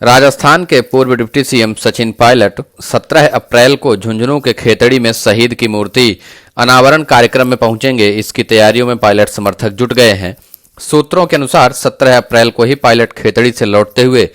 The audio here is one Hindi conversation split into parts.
राजस्थान के पूर्व डिप्टी सीएम सचिन पायलट 17 अप्रैल को झुंझुनू के खेतड़ी में शहीद की मूर्ति अनावरण कार्यक्रम में पहुंचेंगे। इसकी तैयारियों में पायलट समर्थक जुट गए हैं। सूत्रों के अनुसार 17 अप्रैल को ही पायलट खेतड़ी से लौटते हुए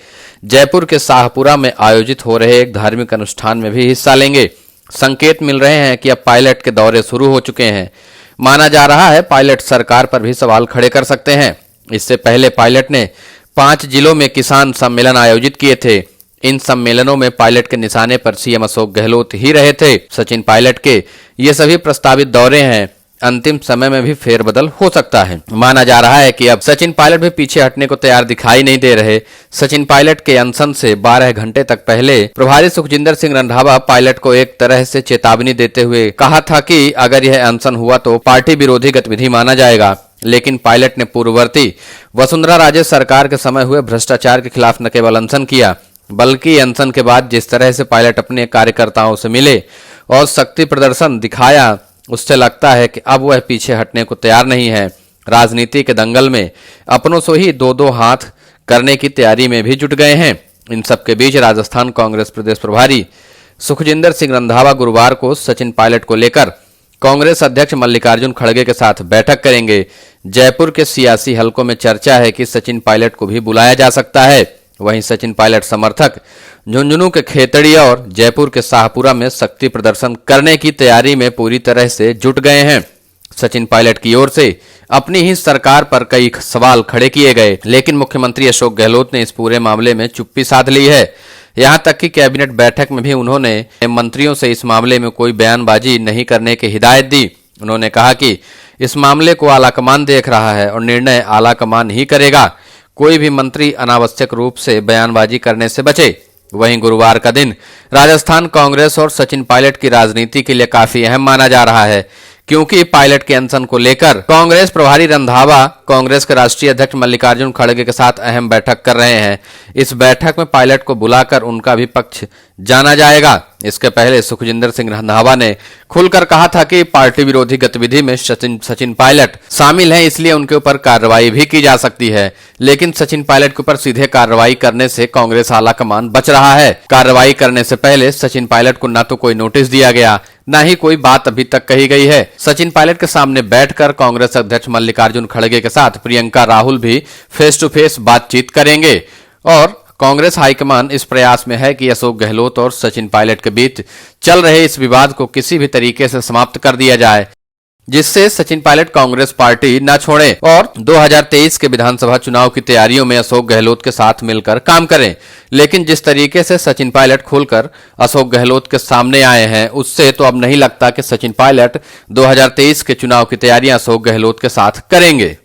जयपुर के शाहपुरा में आयोजित हो रहे एक धार्मिक अनुष्ठान में भी हिस्सा लेंगे। संकेत मिल रहे हैं कि अब पायलट के दौरे शुरू हो चुके हैं। माना जा रहा है पायलट सरकार पर भी सवाल खड़े कर सकते हैं। इससे पहले पायलट ने 5 जिलों में किसान सम्मेलन आयोजित किए थे। इन सम्मेलनों में पायलट के निशाने पर सीएम अशोक गहलोत ही रहे थे। सचिन पायलट के ये सभी प्रस्तावित दौरे हैं। अंतिम समय में भी फेरबदल हो सकता है। माना जा रहा है कि अब सचिन पायलट भी पीछे हटने को तैयार दिखाई नहीं दे रहे। सचिन पायलट के अनशन से 12 घंटे तक पहले प्रभारी सुखजिंदर सिंह रंधावा पायलट को एक तरह से चेतावनी देते हुए कहा था कि अगर यह अनशन हुआ तो पार्टी विरोधी गतिविधि माना जाएगा। लेकिन पायलट ने पूर्ववर्ती वसुंधरा राजे सरकार के समय हुए भ्रष्टाचार के खिलाफ न केवल अनशन किया, बल्कि अनशन के बाद जिस तरह से पायलट अपने कार्यकर्ताओं से मिले और शक्ति प्रदर्शन दिखाया, उससे लगता है कि अब वह पीछे हटने को तैयार नहीं है। राजनीति के दंगल में अपनों से ही दो हाथ करने की तैयारी में भी जुट गए हैं। इन सबके बीच राजस्थान कांग्रेस प्रदेश प्रभारी सुखजिंदर सिंह रंधावा गुरुवार को सचिन पायलट को लेकर कांग्रेस अध्यक्ष मल्लिकार्जुन खड़गे के साथ बैठक करेंगे। जयपुर के सियासी हलकों में चर्चा है कि सचिन पायलट को भी बुलाया जा सकता है। वहीं सचिन पायलट समर्थक झुंझुनू के खेतड़ी और जयपुर के शाहपुरा में शक्ति प्रदर्शन करने की तैयारी में पूरी तरह से जुट गए हैं। सचिन पायलट की ओर से अपनी ही सरकार पर कई सवाल खड़े किए गए, लेकिन मुख्यमंत्री अशोक गहलोत ने इस पूरे मामले में चुप्पी साध ली है। यहां तक कि कैबिनेट बैठक में भी उन्होंने मंत्रियों से इस मामले में कोई बयानबाजी नहीं करने की हिदायत दी। उन्होंने कहा कि इस मामले को आलाकमान देख रहा है और निर्णय आलाकमान ही करेगा। कोई भी मंत्री अनावश्यक रूप से बयानबाजी करने से बचे। वहीं गुरुवार का दिन राजस्थान कांग्रेस और सचिन पायलट की राजनीति के लिए काफी अहम माना जा रहा है, क्योंकि पायलट के अनशन को लेकर कांग्रेस प्रभारी रंधावा कांग्रेस के राष्ट्रीय अध्यक्ष मल्लिकार्जुन खड़गे के साथ अहम बैठक कर रहे हैं। इस बैठक में पायलट को बुलाकर उनका भी पक्ष जाना जाएगा। इसके पहले सुखजिंदर सिंह रंधावा ने खुलकर कहा था कि पार्टी विरोधी गतिविधि में सचिन पायलट शामिल हैं, इसलिए उनके ऊपर कार्रवाई भी की जा सकती है। लेकिन सचिन पायलट के ऊपर सीधे कार्रवाई करने से कांग्रेस आलाकमान बच रहा है। कार्रवाई करने से पहले सचिन पायलट को न तो कोई नोटिस दिया गया, न ही कोई बात अभी तक कही गई है। सचिन पायलट के सामने बैठकर कांग्रेस अध्यक्ष मल्लिकार्जुन खड़गे के साथ प्रियंका राहुल भी फेस टू फेस बातचीत करेंगे और कांग्रेस हाईकमान इस प्रयास में है कि अशोक गहलोत और सचिन पायलट के बीच चल रहे इस विवाद को किसी भी तरीके से समाप्त कर दिया जाए, जिससे सचिन पायलट कांग्रेस पार्टी न छोड़े और 2023 के विधानसभा चुनाव की तैयारियों में अशोक गहलोत के साथ मिलकर काम करें। लेकिन जिस तरीके से सचिन पायलट खुलकर अशोक गहलोत के सामने आए हैं, उससे तो अब नहीं लगता कि सचिन पायलट 2023 के चुनाव की तैयारियां अशोक गहलोत के साथ करेंगे।